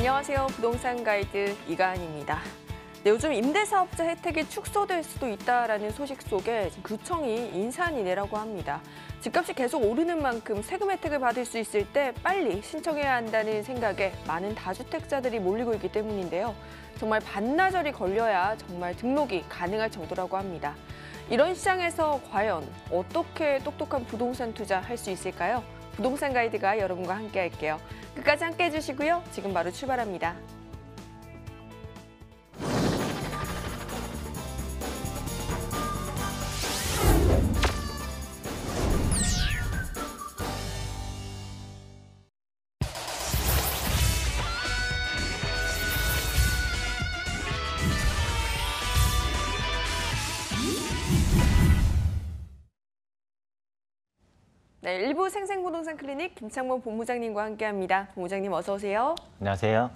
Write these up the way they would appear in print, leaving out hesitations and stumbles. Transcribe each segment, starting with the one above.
안녕하세요. 부동산 가이드 이가은입니다. 네, 요즘 임대사업자 혜택이 축소될 수도 있다라는 소식 속에 구청이 인사안이 내라고 합니다. 집값이 계속 오르는 만큼 세금 혜택을 받을 수 있을 때 빨리 신청해야 한다는 생각에 많은 다주택자들이 몰리고 있기 때문인데요. 정말 반나절이 걸려야 정말 등록이 가능할 정도라고 합니다. 이런 시장에서 과연 어떻게 똑똑한 부동산 투자할 수 있을까요? 부동산 가이드가 여러분과 함께 할게요. 끝까지 함께 해주시고요. 지금 바로 출발합니다. 네, 일부 생생부동산 클리닉 김창범 본부장님과 함께합니다. 본부장님 어서 오세요. 안녕하세요.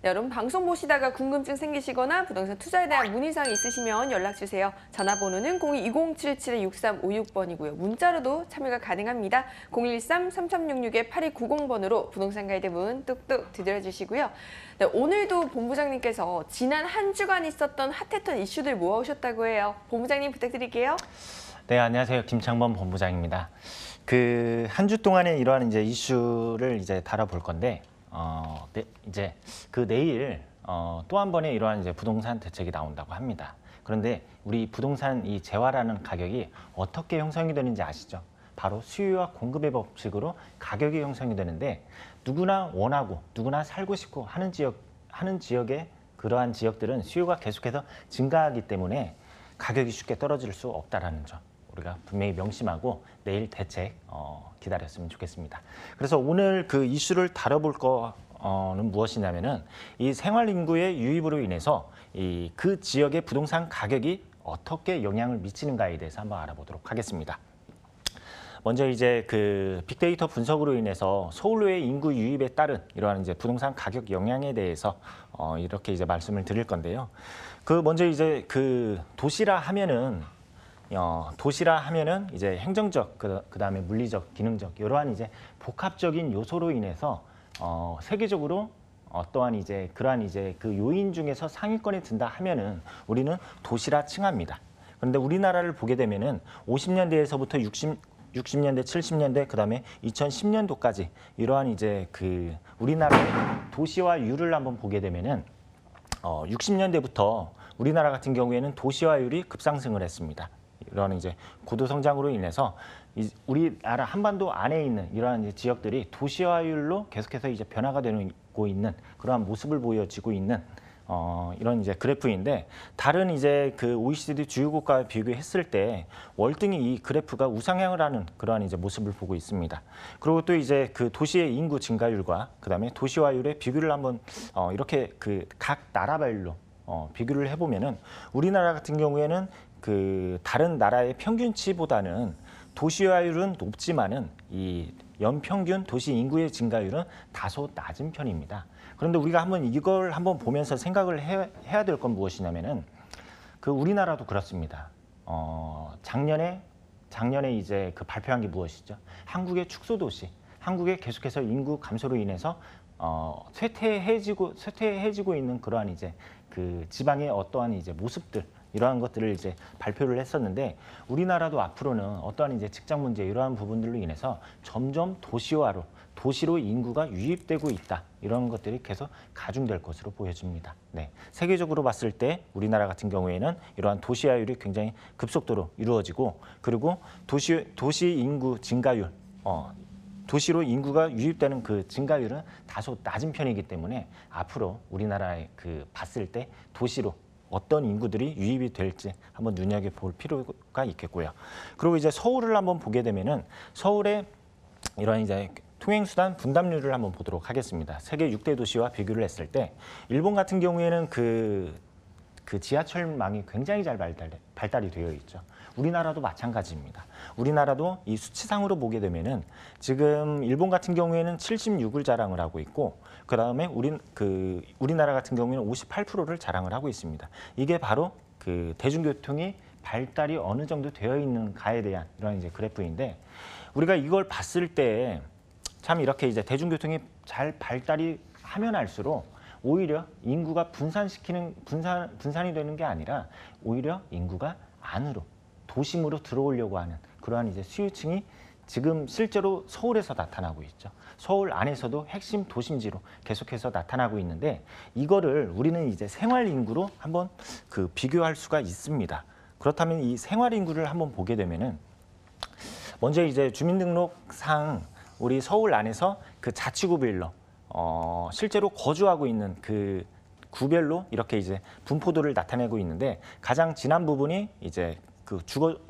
네, 여러분 방송 보시다가 궁금증 생기시거나 부동산 투자에 대한 문의사항 있으시면 연락주세요. 전화번호는 02-2077-6356번이고요. 문자로도 참여가 가능합니다. 013-3366-8290번으로 부동산 가이드 문 뚝뚝 두드려주시고요. 네, 오늘도 본부장님께서 지난 한 주간 있었던 핫했던 이슈들 모아오셨다고 해요. 본부장님 부탁드릴게요. 네, 안녕하세요. 김창범 본부장입니다. 한 주 동안에 이러한 이제 이슈를 이제 다뤄볼 건데, 이제 내일 또 한 번의 이러한 이제 부동산 대책이 나온다고 합니다. 그런데 우리 부동산 이 재화라는 가격이 어떻게 형성이 되는지 아시죠? 바로 수요와 공급의 법칙으로 가격이 형성이 되는데 누구나 원하고 누구나 살고 싶고 하는 지역에 그러한 지역들은 수요가 계속해서 증가하기 때문에 가격이 쉽게 떨어질 수 없다라는 점. 우리가 분명히 명심하고 내일 대책 기다렸으면 좋겠습니다. 그래서 오늘 그 이슈를 다뤄볼 거는 무엇이냐면은 이 생활 인구의 유입으로 인해서 그 지역의 부동산 가격이 어떻게 영향을 미치는가에 대해서 한번 알아보도록 하겠습니다. 먼저 이제 그 빅데이터 분석으로 인해서 서울의 인구 유입에 따른 이러한 이제 부동산 가격 영향에 대해서 이렇게 이제 말씀을 드릴 건데요. 먼저 이제 도시라 하면은 이제 행정적, 그다음에 물리적, 기능적 이러한 이제 복합적인 요소로 인해서 세계적으로 어떠한 이제 그러한 이제 그 요인 중에서 상위권에 든다 하면은 우리는 도시라 칭합니다. 그런데 우리나라를 보게 되면은 50년대에서부터 60년대, 70년대, 그다음에 2010년도까지 이러한 이제 우리나라의 도시화율을 한번 보게 되면은 60년대부터 우리나라 같은 경우에는 도시화율이 급상승을 했습니다. 이런 이제 고도 성장으로 인해서 우리나라 한반도 안에 있는 이러한 이제 지역들이 도시화율로 계속해서 이제 변화가 되고 있는 그러한 모습을 보여지고 있는 이런 이제 그래프인데 다른 이제 OECD 주요 국가와 비교했을 때 월등히 이 그래프가 우상향을 하는 그러한 이제 모습을 보고 있습니다. 그리고 또 이제 도시의 인구 증가율과 그다음에 도시화율의 비교를 한번 이렇게 각 나라별로 비교를 해보면은 우리나라 같은 경우에는 다른 나라의 평균치보다는 도시화율은 높지만은 이 연평균 도시 인구의 증가율은 다소 낮은 편입니다. 그런데 우리가 이걸 한번 보면서 생각을 해야 될 건 무엇이냐면은 우리나라도 그렇습니다. 작년에 이제 발표한 게 무엇이죠? 한국의 축소 도시, 한국의 계속해서 인구 감소로 인해서 쇠퇴해지고 있는 그러한 이제 지방의 어떠한 이제 모습들 이러한 것들을 이제 발표를 했었는데 우리나라도 앞으로는 어떠한 이제 직장 문제 이러한 부분들로 인해서 점점 도시로 인구가 유입되고 있다 이런 것들이 계속 가중될 것으로 보여집니다. 네, 세계적으로 봤을 때 우리나라 같은 경우에는 이러한 도시화율이 굉장히 급속도로 이루어지고 그리고 도시 인구 증가율 도시로 인구가 유입되는 증가율은 다소 낮은 편이기 때문에 앞으로 우리나라에 봤을 때 도시로 어떤 인구들이 유입이 될지 한번 눈여겨볼 필요가 있겠고요. 그리고 이제 서울을 한번 보게 되면은 서울의 이런 이제 통행수단 분담률을 한번 보도록 하겠습니다. 세계 6대 도시와 비교를 했을 때 일본 같은 경우에는 지하철망이 굉장히 잘 발달이 되어 있죠. 우리나라도 마찬가지입니다. 우리나라도 이 수치상으로 보게 되면은 지금 일본 같은 경우에는 76을 자랑을 하고 있고 그다음에 우리나라 같은 경우에는 58%를 자랑을 하고 있습니다. 이게 바로 대중교통이 발달이 어느 정도 되어 있는가에 대한 이런 이제 그래프인데 우리가 이걸 봤을 때 참 이렇게 이제 대중교통이 잘 발달이 하면 할수록 오히려 인구가 분산이 되는 게 아니라 오히려 인구가 안으로 도심으로 들어오려고 하는 그러한 이제 수요층이 지금 실제로 서울에서 나타나고 있죠. 서울 안에서도 핵심 도심지로 계속해서 나타나고 있는데 이거를 우리는 이제 생활 인구로 한번 비교할 수가 있습니다. 그렇다면 이 생활 인구를 한번 보게 되면은 먼저 이제 주민등록상 우리 서울 안에서 그 자치구별로 실제로 거주하고 있는 그 구별로 이렇게 이제 분포도를 나타내고 있는데 가장 진한 부분이 이제 그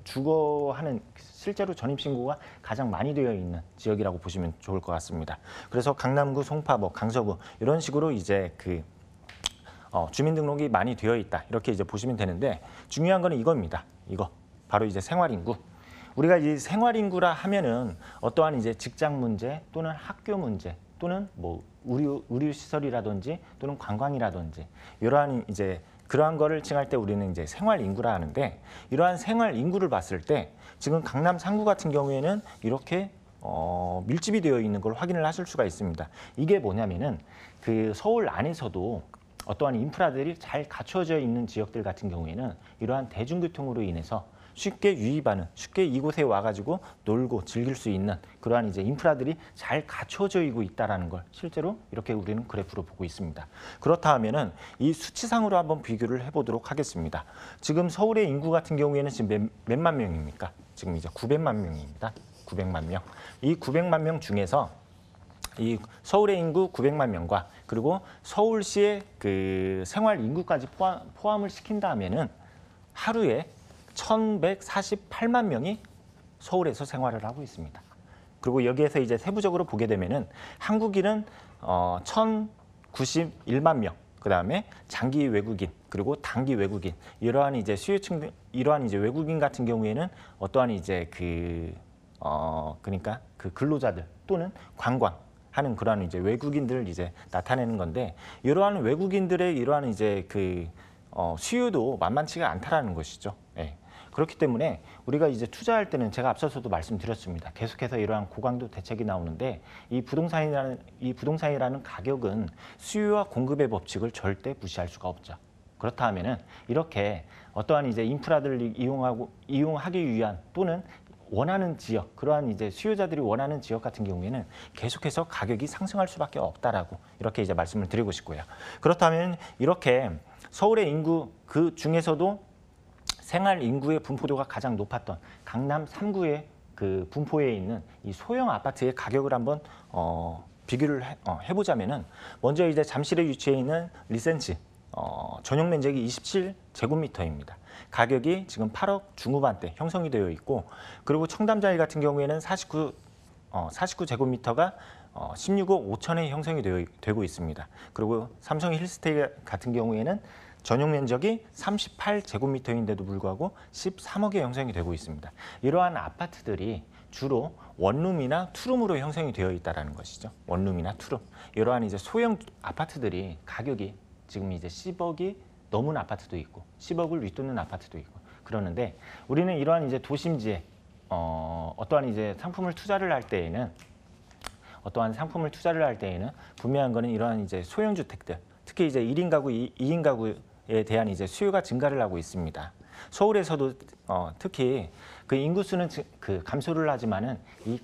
주거하는 실제로 전입신고가 가장 많이 되어 있는 지역이라고 보시면 좋을 것 같습니다. 그래서 강남구, 송파구, 강서구 이런 식으로 이제 주민등록이 많이 되어 있다 이렇게 이제 보시면 되는데 중요한 거는 이겁니다. 이거 바로 이제 생활인구. 우리가 이 생활인구라 하면은 어떠한 이제 직장 문제 또는 학교 문제 또는 뭐 의료 시설이라든지 또는 관광이라든지 이러한 이제 그러한 거를 칭할 때 우리는 이제 생활 인구라 하는데 이러한 생활 인구를 봤을 때 지금 강남 3구 같은 경우에는 이렇게 밀집이 되어 있는 걸 확인을 하실 수가 있습니다. 이게 뭐냐면은 그 서울 안에서도 어떠한 인프라들이 잘 갖춰져 있는 지역들 같은 경우에는 이러한 대중교통으로 인해서 쉽게 유입하는, 쉽게 이곳에 와가지고 놀고 즐길 수 있는 그러한 이제 인프라들이 잘 갖춰져 있다라는 걸 실제로 이렇게 우리는 그래프로 보고 있습니다. 그렇다 하면은 이 수치상으로 한번 비교를 해보도록 하겠습니다. 지금 서울의 인구 같은 경우에는 지금 몇만 명입니까? 지금 이제 900만 명입니다. 900만 명. 이 900만 명 중에서 이 서울의 인구 900만 명과 그리고 서울시의 그 생활 인구까지 포함을 시킨다 하면은 하루에 1,148만 명이 서울에서 생활을 하고 있습니다. 그리고 여기에서 이제 세부적으로 보게 되면은 한국인은 1,091만 명, 그 다음에 장기 외국인 그리고 단기 외국인 이러한 이제 수요층 이러한 이제 외국인 같은 경우에는 어떠한 이제 그러니까 그 근로자들 또는 관광하는 그러한 이제 외국인들을 이제 나타내는 건데 이러한 외국인들의 이러한 이제 수요도 만만치가 않다라는 것이죠. 예. 그렇기 때문에 우리가 이제 투자할 때는 제가 앞서서도 말씀드렸습니다. 계속해서 이러한 고강도 대책이 나오는데 이 부동산이라는 가격은 수요와 공급의 법칙을 절대 무시할 수가 없죠. 그렇다 하면은 이렇게 어떠한 이제 인프라들을 이용하기 위한 또는 원하는 지역, 그러한 이제 수요자들이 원하는 지역 같은 경우에는 계속해서 가격이 상승할 수밖에 없다라고 이렇게 이제 말씀을 드리고 싶고요. 그렇다면 이렇게 서울의 인구 그 중에서도 생활 인구의 분포도가 가장 높았던 강남 3구의 그 분포에 있는 이 소형 아파트의 가격을 한번 비교를 해보자면은 먼저 이제 잠실에 위치해 있는 리센치 전용 면적이 27제곱미터입니다. 가격이 지금 8억 중후반대 형성이 되어 있고 그리고 청담자리 같은 경우에는 49제곱미터가 16억 5천에 형성이 되고 있습니다. 그리고 삼성 힐스테이 같은 경우에는 전용 면적이 38제곱미터인데도 불구하고 13억에 형성이 되고 있습니다. 이러한 아파트들이 주로 원룸이나 투룸으로 형성이 되어 있다는 것이죠. 원룸이나 투룸. 이러한 이제 소형 아파트들이 가격이 지금 이제 10억이 넘은 아파트도 있고 10억을 윗도는 아파트도 있고 그러는데 우리는 이러한 이제 도심지에 어떠한 이제 상품을 투자를 할 때에는 분명한 거는 이러한 이제 소형 주택들 특히 이제 1인 가구, 2인 가구에 대한 이제 수요가 증가를 하고 있습니다. 서울에서도 특히 그 인구수는 그 감소를 하지만은 이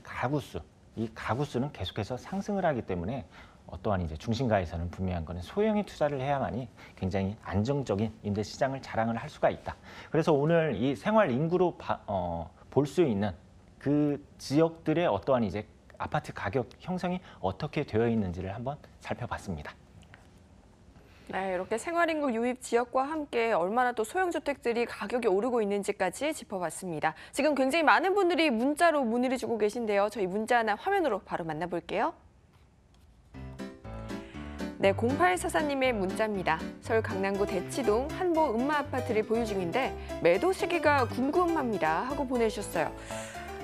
가구수는 계속해서 상승을 하기 때문에 어떠한 이제 중심가에서는 분명한 거는 소형의 투자를 해야만이 굉장히 안정적인 임대 시장을 자랑을 할 수가 있다. 그래서 오늘 이 생활 인구로 볼 수 있는 그 지역들의 어떠한 이제 아파트 가격 형성이 어떻게 되어 있는지를 한번 살펴봤습니다. 네, 이렇게 생활인구 유입 지역과 함께 얼마나 또 소형주택들이 가격이 오르고 있는지까지 짚어봤습니다. 지금 굉장히 많은 분들이 문자로 문의를 주고 계신데요. 저희 문자 하나 화면으로 바로 만나볼게요. 네, 0844님의 문자입니다. 서울 강남구 대치동 한보 음마아파트를 보유 중인데 매도 시기가 궁금합니다 하고 보내주셨어요.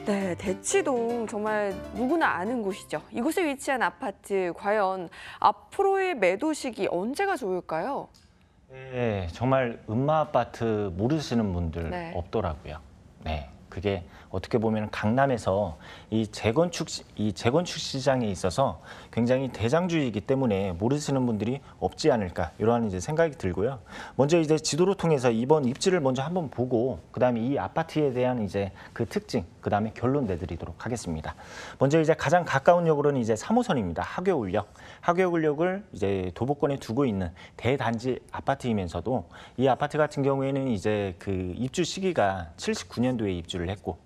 네, 대치동 정말 누구나 아는 곳이죠. 이곳에 위치한 아파트 과연 앞으로의 매도 시기 언제가 좋을까요? 네, 정말 음마아파트 모르시는 분들 네. 없더라고요. 네, 그게 어떻게 보면 강남에서 이 재건축 시장에 있어서 굉장히 대장주이기 때문에 모르시는 분들이 없지 않을까 이러한 이제 생각이 들고요. 먼저 이제 지도를 통해서 이번 입지를 먼저 한번 보고 그다음에 이 아파트에 대한 이제 그 특징, 그다음에 결론 내드리도록 하겠습니다. 먼저 이제 가장 가까운 역으로는 이제 3호선입니다. 하교울역. 하교울역을 이제 도보권에 두고 있는 대단지 아파트이면서도 이 아파트 같은 경우에는 이제 그 입주 시기가 79년도에 입주를 했고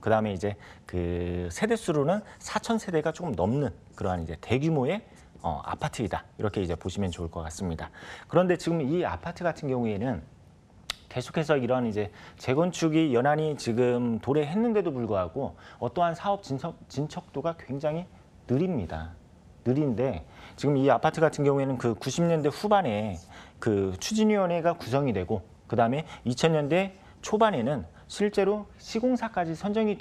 그다음에 이제 그 세대 수로는 4,000세대가 조금 넘는 그러한 이제 대규모의 아파트이다. 이렇게 이제 보시면 좋을 것 같습니다. 그런데 지금 이 아파트 같은 경우에는 계속해서 이러한 이제 재건축이 연한이 지금 도래했는데도 불구하고 어떠한 사업 진척도가 굉장히 느립니다. 느린데 지금 이 아파트 같은 경우에는 그 90년대 후반에 그 추진위원회가 구성이 되고 그다음에 2000년대 초반에는 실제로 시공사까지 선정이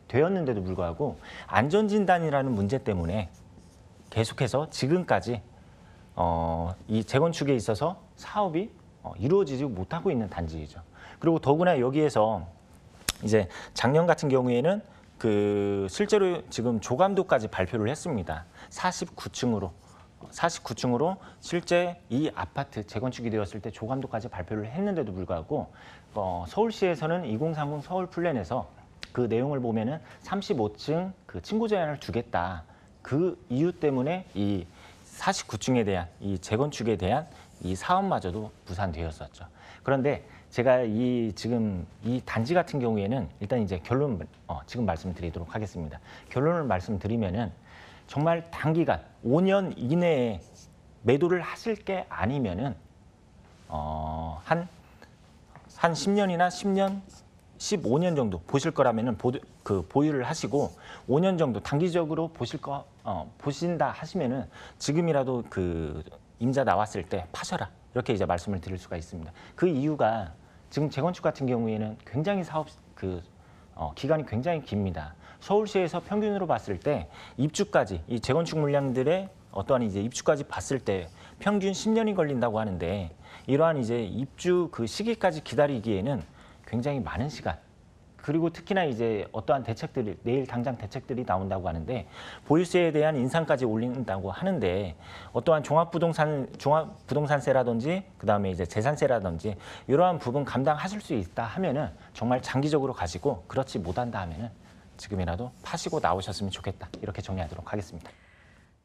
되었는데도 불구하고 안전진단이라는 문제 때문에 계속해서 지금까지 이 재건축에 있어서 사업이 이루어지지 못하고 있는 단지이죠. 그리고 더구나 여기에서 이제 작년 같은 경우에는 그 실제로 지금 조감도까지 발표를 했습니다. 49층으로 실제 이 아파트 재건축이 되었을 때 조감도까지 발표를 했는데도 불구하고 서울시에서는 2030 서울 플랜에서 그 내용을 보면은 35층 그 층고 제한을 두겠다. 그 이유 때문에 이 49층에 대한 이 재건축에 대한 이 사업마저도 무산되었었죠. 그런데 제가 지금 이 단지 같은 경우에는 일단 이제 결론 지금 말씀드리도록 하겠습니다. 결론을 말씀드리면은 정말 단기간 5년 이내에 매도를 하실 게 아니면은 한 10년이나 10년, 15년 정도 보실 거라면은 보유를 하시고 5년 정도 단기적으로 보신다 하시면은 지금이라도 그 임자 나왔을 때 파셔라 이렇게 이제 말씀을 드릴 수가 있습니다. 그 이유가 지금 재건축 같은 경우에는 굉장히 사업 기간이 굉장히 깁니다. 서울시에서 평균으로 봤을 때 입주까지 이 재건축 물량들의 어떠한 이제 입주까지 봤을 때 평균 10년이 걸린다고 하는데 이러한 이제 입주 그 시기까지 기다리기에는 굉장히 많은 시간 그리고 특히나 이제 어떠한 대책들이 내일 당장 대책들이 나온다고 하는데 보유세에 대한 인상까지 올린다고 하는데 어떠한 종합부동산세라든지 그다음에 이제 재산세라든지 이러한 부분 감당하실 수 있다 하면은 정말 장기적으로 가시고 그렇지 못한다 하면은 지금이라도 파시고 나오셨으면 좋겠다 이렇게 정리하도록 하겠습니다.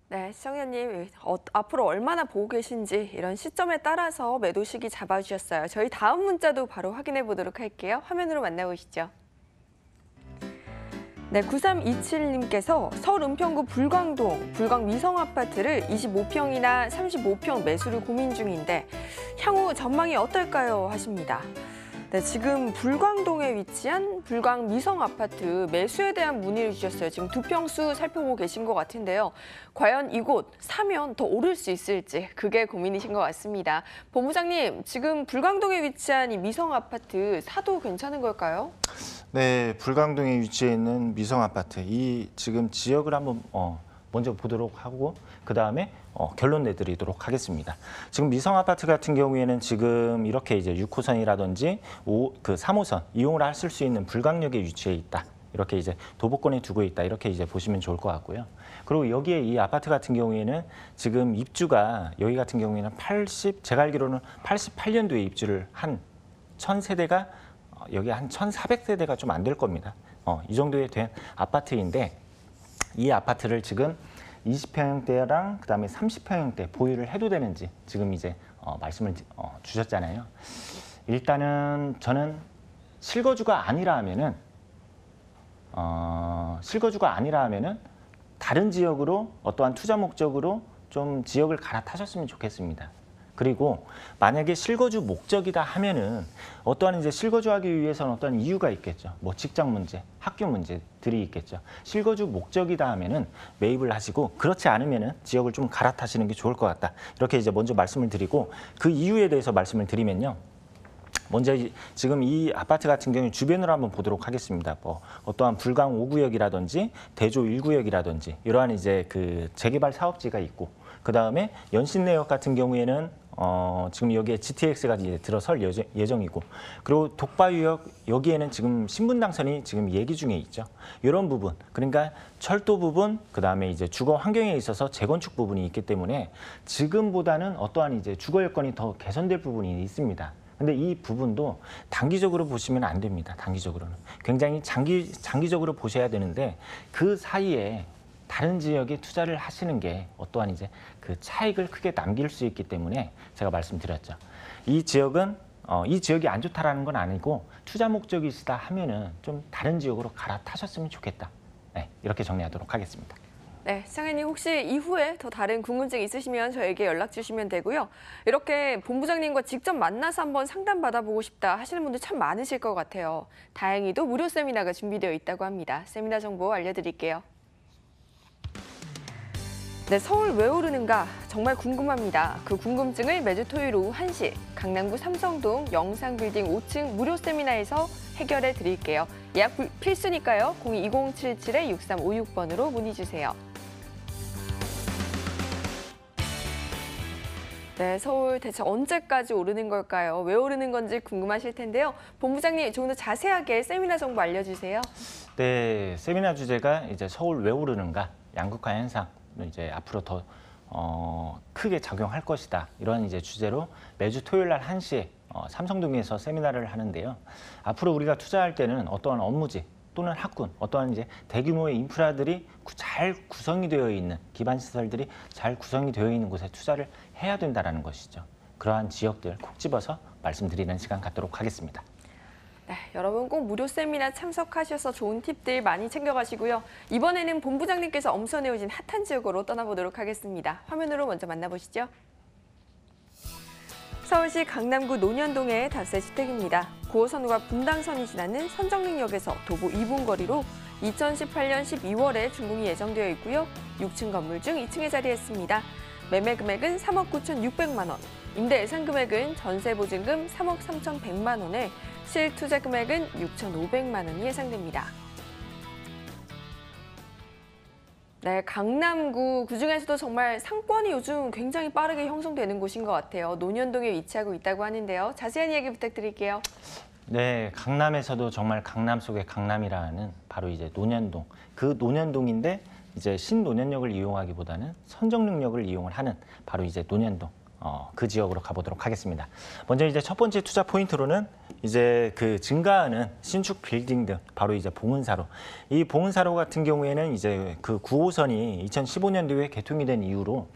네, 시청자님 앞으로 얼마나 보고 계신지 이런 시점에 따라서 매도 시기 잡아주셨어요. 저희 다음 문자도 바로 확인해 보도록 할게요. 화면으로 만나보시죠. 네, 9327님께서 서울 은평구 불광동 불광 위성 아파트를 25평이나 35평 매수를 고민 중인데 향후 전망이 어떨까요? 하십니다. 네, 지금 불광동에 위치한 불광 위성 아파트 매수에 대한 문의를 주셨어요. 지금 두 평수 살펴보고 계신 것 같은데요. 과연 이곳 사면 더 오를 수 있을지 그게 고민이신 것 같습니다. 본부장님, 지금 불광동에 위치한 이 위성 아파트 사도 괜찮은 걸까요? 네, 불광동에 위치해 있는 미성 아파트 이 지금 지역을 한번 먼저 보도록 하고 그 다음에 결론 내드리도록 하겠습니다. 지금 미성 아파트 같은 경우에는 지금 이렇게 이제 6호선이라든지 3호선 이용을 하실 수 있는 불광역에 위치해 있다. 이렇게 이제 도보권에 두고 있다. 이렇게 이제 보시면 좋을 것 같고요. 그리고 여기에 이 아파트 같은 경우에는 지금 입주가 여기 같은 경우에는 제가 알기로는 88년도에 입주를 한 1000세대가 여기 한 1,400세대가 좀 안 될 겁니다. 이 정도에 된 아파트인데 이 아파트를 지금 20평형대랑 그다음에 30평형대 보유를 해도 되는지 지금 이제 말씀을 주셨잖아요. 일단은 저는 실거주가 아니라 하면은 다른 지역으로 어떠한 투자 목적으로 좀 지역을 갈아타셨으면 좋겠습니다. 그리고 만약에 실거주 목적이다 하면은 어떠한 이제 실거주하기 위해서는 어떠한 이유가 있겠죠. 뭐 직장 문제, 학교 문제들이 있겠죠. 실거주 목적이다 하면은 매입을 하시고 그렇지 않으면은 지역을 좀 갈아타시는 게 좋을 것 같다. 이렇게 이제 먼저 말씀을 드리고 그 이유에 대해서 말씀을 드리면요. 먼저 지금 이 아파트 같은 경우 주변으로 한번 보도록 하겠습니다. 뭐 어떠한 불광 5구역이라든지 대조 1구역이라든지 이러한 이제 그 재개발 사업지가 있고 그 다음에 연신내역 같은 경우에는 지금 여기에 GTX가 이제 들어설 예정이고, 그리고 독바위역 여기에는 지금 신분당선이 지금 얘기 중에 있죠. 이런 부분, 그러니까 철도 부분, 그 다음에 이제 주거 환경에 있어서 재건축 부분이 있기 때문에 지금보다는 어떠한 이제 주거 여건이 더 개선될 부분이 있습니다. 근데 이 부분도 단기적으로 보시면 안 됩니다. 단기적으로는 굉장히 장기적으로 보셔야 되는데, 그 사이에 다른 지역에 투자를 하시는 게 어떠한 이제 그 차익을 크게 남길 수 있기 때문에 제가 말씀드렸죠. 이 지역은 이 지역이 안 좋다라는 건 아니고, 투자 목적이시다 하면은 좀 다른 지역으로 갈아타셨으면 좋겠다. 네, 이렇게 정리하도록 하겠습니다. 네, 시장님 혹시 이후에 더 다른 궁금증 있으시면 저에게 연락 주시면 되고요. 이렇게 본부장님과 직접 만나서 한번 상담 받아보고 싶다 하시는 분들 참 많으실 것 같아요. 다행히도 무료 세미나가 준비되어 있다고 합니다. 세미나 정보 알려드릴게요. 네, 서울 왜 오르는가 정말 궁금합니다. 그 궁금증을 매주 토요일 오후 1시 강남구 삼성동 영상빌딩 5층 무료 세미나에서 해결해 드릴게요. 예약 필수니까요. 02-2077-6356번으로 문의 주세요. 네, 서울 대체 언제까지 오르는 걸까요? 왜 오르는 건지 궁금하실 텐데요. 본부장님 조금 더 자세하게 세미나 정보 알려주세요. 네, 세미나 주제가 이제 서울 왜 오르는가, 양극화 현상 이제 앞으로 더 크게 작용할 것이다. 이런 이제 주제로 매주 토요일 날 1시에 삼성동에서 세미나를 하는데요. 앞으로 우리가 투자할 때는 어떠한 업무지 또는 학군, 어떠한 이제 대규모의 인프라들이 잘 구성이 되어 있는, 기반 시설들이 잘 구성이 되어 있는 곳에 투자를 해야 된다라는 것이죠. 그러한 지역들 콕 집어서 말씀드리는 시간 갖도록 하겠습니다. 네, 여러분 꼭 무료 세미나 참석하셔서 좋은 팁들 많이 챙겨가시고요. 이번에는 본부장님께서 엄선해오신 핫한 지역으로 떠나보도록 하겠습니다. 화면으로 먼저 만나보시죠. 서울시 강남구 논현동의 다세 주택입니다. 9호선과 분당선이 지나는 선정릉역에서 도보 2분 거리로 2018년 12월에 준공이 예정되어 있고요. 6층 건물 중 2층에 자리했습니다. 매매 금액은 3억 9,600만 원, 임대 예상 금액은 전세 보증금 3억 3,100만 원에 실투자 금액은 6,500만 원이 예상됩니다. 네, 강남구 그중에서도 정말 상권이 요즘 굉장히 빠르게 형성되는 곳인 것 같아요. 논현동에 위치하고 있다고 하는데요. 자세한 이야기 부탁드릴게요. 네, 강남에서도 정말 강남 속의 강남이라는 바로 이제 논현동. 그 논현동인데 이제 신논현역을 이용하기보다는 선정릉역을 이용을 하는 바로 이제 논현동. 그 지역으로 가보도록 하겠습니다. 먼저 이제 첫 번째 투자 포인트로는 이제 그 증가하는 신축 빌딩 등 바로 이제 봉은사로. 이 봉은사로 같은 경우에는 이제 그 9호선이 2015년도에 개통이 된 이후로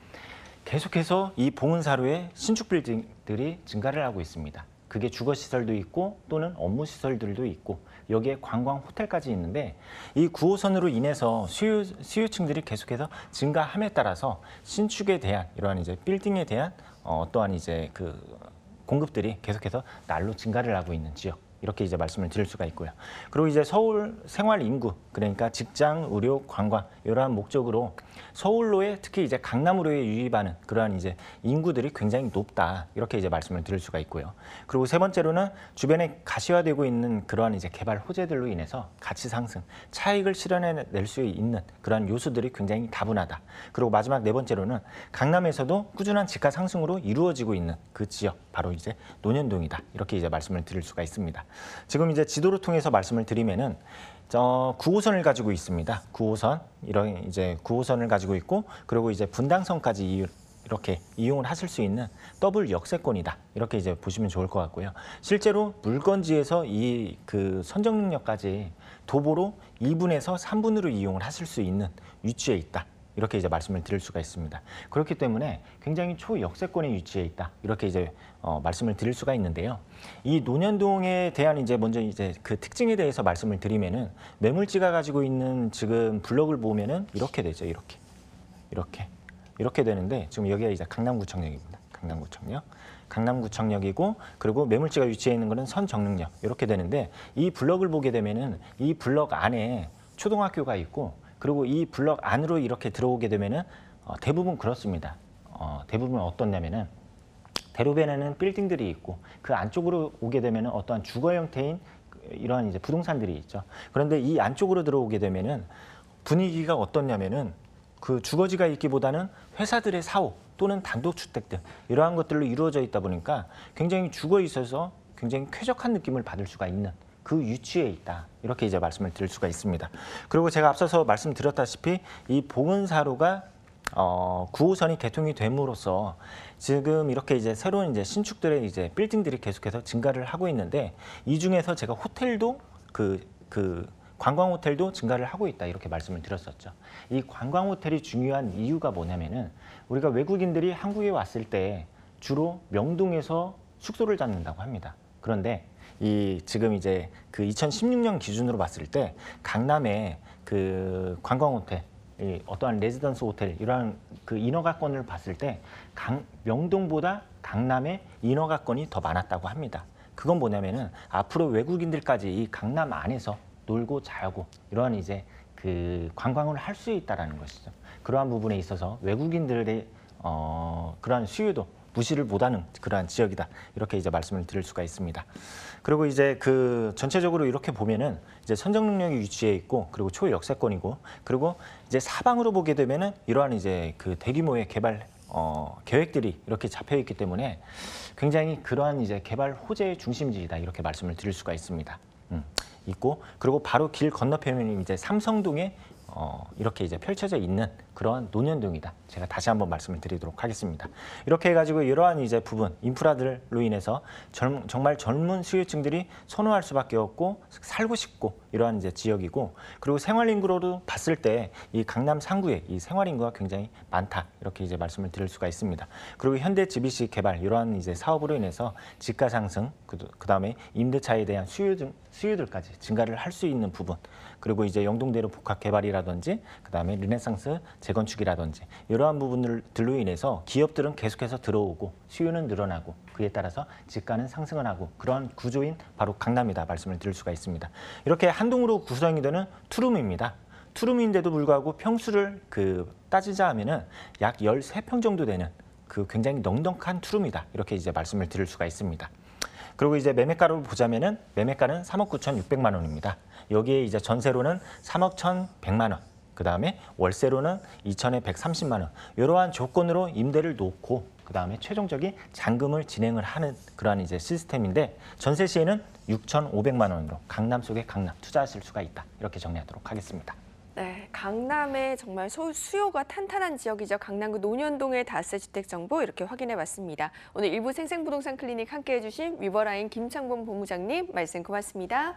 계속해서 이 봉은사로에 신축 빌딩들이 증가를 하고 있습니다. 그게 주거 시설도 있고 또는 업무 시설들도 있고 여기에 관광 호텔까지 있는데, 이 9호선으로 인해서 수요층들이 계속해서 증가함에 따라서 신축에 대한 이러한 이제 빌딩에 대한 어떠한 이제 그 공급들이 계속해서 날로 증가를 하고 있는 지역, 이렇게 이제 말씀을 드릴 수가 있고요. 그리고 이제 서울 생활 인구, 그러니까 직장, 의료, 관광 이러한 목적으로 서울로에 특히 이제 강남으로에 유입하는 그러한 이제 인구들이 굉장히 높다, 이렇게 이제 말씀을 드릴 수가 있고요. 그리고 세 번째로는 주변에 가시화되고 있는 그러한 이제 개발 호재들로 인해서 가치 상승, 차익을 실현해낼 수 있는 그러한 요소들이 굉장히 다분하다. 그리고 마지막 네 번째로는 강남에서도 꾸준한 집가 상승으로 이루어지고 있는 그 지역, 바로 이제 논현동이다, 이렇게 이제 말씀을 드릴 수가 있습니다. 지금 이제 지도를 통해서 말씀을 드리면은 9호선을 가지고 있습니다. 9호선, 이런 이제 9호선을 가지고 있고, 그리고 이제 분당선까지 이렇게 이용을 하실 수 있는 더블 역세권이다, 이렇게 이제 보시면 좋을 것 같고요. 실제로 물건지에서 이 그 선정릉역까지 도보로 2분에서 3분으로 이용을 하실 수 있는 위치에 있다, 이렇게 이제 말씀을 드릴 수가 있습니다. 그렇기 때문에 굉장히 초역세권에 위치해 있다, 이렇게 이제 말씀을 드릴 수가 있는데요. 이 논현동에 대한 이제 먼저 이제 그 특징에 대해서 말씀을 드리면은, 매물지가 가지고 있는 지금 블럭을 보면은 이렇게 되죠. 이렇게 되는데, 지금 여기가 이제 강남구청역입니다. 강남구청역이고, 그리고 매물지가 위치해 있는 거는 선정릉역, 이렇게 되는데, 이 블럭을 보게 되면은 이 블럭 안에 초등학교가 있고, 그리고 이 블럭 안으로 이렇게 들어오게 되면은 대부분 그렇습니다. 대부분 어떻냐면은 대로변에는 빌딩들이 있고, 그 안쪽으로 오게 되면은 어떠한 주거 형태인 이러한 이제 부동산들이 있죠. 그런데 이 안쪽으로 들어오게 되면은 분위기가 어떻냐면은 그 주거지가 있기보다는 회사들의 사호 또는 단독주택 등 이러한 것들로 이루어져 있다 보니까 굉장히 주거에 있어서 굉장히 쾌적한 느낌을 받을 수가 있는 그 위치에 있다. 이렇게 이제 말씀을 드릴 수가 있습니다. 그리고 제가 앞서서 말씀드렸다시피 이 봉은사로가 9호선이 개통이 됨으로써 지금 이렇게 이제 새로운 이제 신축들의 이제 빌딩들이 계속해서 증가를 하고 있는데 이 중에서 제가 호텔도 그 관광 호텔도 증가를 하고 있다 이렇게 말씀을 드렸었죠. 이 관광 호텔이 중요한 이유가 뭐냐면은 우리가 외국인들이 한국에 왔을 때 주로 명동에서 숙소를 잡는다고 합니다. 그런데 이 지금 이제 그 2016년 기준으로 봤을 때 강남의 그 관광 호텔, 어떠한 레지던스 호텔 이러한 그 인허가권을 봤을 때 명동보다 강남의 인허가권이 더 많았다고 합니다. 그건 뭐냐면은 앞으로 외국인들까지 이 강남 안에서 놀고 자고 이러한 이제 그 관광을 할 수 있다라는 것이죠. 그러한 부분에 있어서 외국인들의 그러한 수요도 무시를 못하는 그러한 지역이다. 이렇게 이제 말씀을 드릴 수가 있습니다. 그리고 이제 그 전체적으로 이렇게 보면은 이제 선정 능력이 위치해 있고 그리고 초역세권이고 그리고 이제 사방으로 보게 되면은 이러한 이제 그 대규모의 개발 계획들이 이렇게 잡혀 있기 때문에 굉장히 그러한 이제 개발 호재의 중심지이다. 이렇게 말씀을 드릴 수가 있습니다. 있고 그리고 바로 길 건너편이 이제 삼성동에 이렇게 이제 펼쳐져 있는 그러한 논현동이다. 제가 다시 한번 말씀을 드리도록 하겠습니다. 이렇게 해가지고 이러한 이제 부분 인프라들로 인해서 정말 젊은 수요층들이 선호할 수밖에 없고 살고 싶고 이러한 이제 지역이고 그리고 생활 인구로도 봤을 때 이 강남 상구에 이 생활 인구가 굉장히 많다. 이렇게 이제 말씀을 드릴 수가 있습니다. 그리고 현대 GBC 개발 이러한 이제 사업으로 인해서 지가 상승 그다음에 임대차에 대한 수요들까지 증가를 할 수 있는 부분 그리고 이제 영동대로 복합 개발이라든지 그다음에 르네상스 재건축이라든지 이러한 부분들로 인해서 기업들은 계속해서 들어오고 수요는 늘어나고 그에 따라서 지가는 상승을 하고 그러한 구조인 바로 강남이다 말씀을 드릴 수가 있습니다. 이렇게 한 동으로 구성이 되는 투룸입니다. 투룸인데도 불구하고 평수를 따지자 하면은 약 13평 정도 되는 그 굉장히 넉넉한 투룸이다. 이렇게 이제 말씀을 드릴 수가 있습니다. 그리고 이제 매매가로 보자면은 매매가는 3억 9,600만 원입니다. 여기에 이제 전세로는 3억 1,100만 원. 그다음에 월세로는 2천에 130만 원. 이러한 조건으로 임대를 놓고 그다음에 최종적인 잔금을 진행을 하는 그러한 이제 시스템인데 전세 시에는 6,500만 원으로 강남 속의 강남 투자하실 수가 있다. 이렇게 정리하도록 하겠습니다. 네, 강남의 정말 수요가 탄탄한 지역이죠. 강남구 논현동의 다세 주택 정보 이렇게 확인해봤습니다. 오늘 일부 생생부동산 클리닉 함께해 주신 위버라인 김창범 본부장님 말씀 고맙습니다.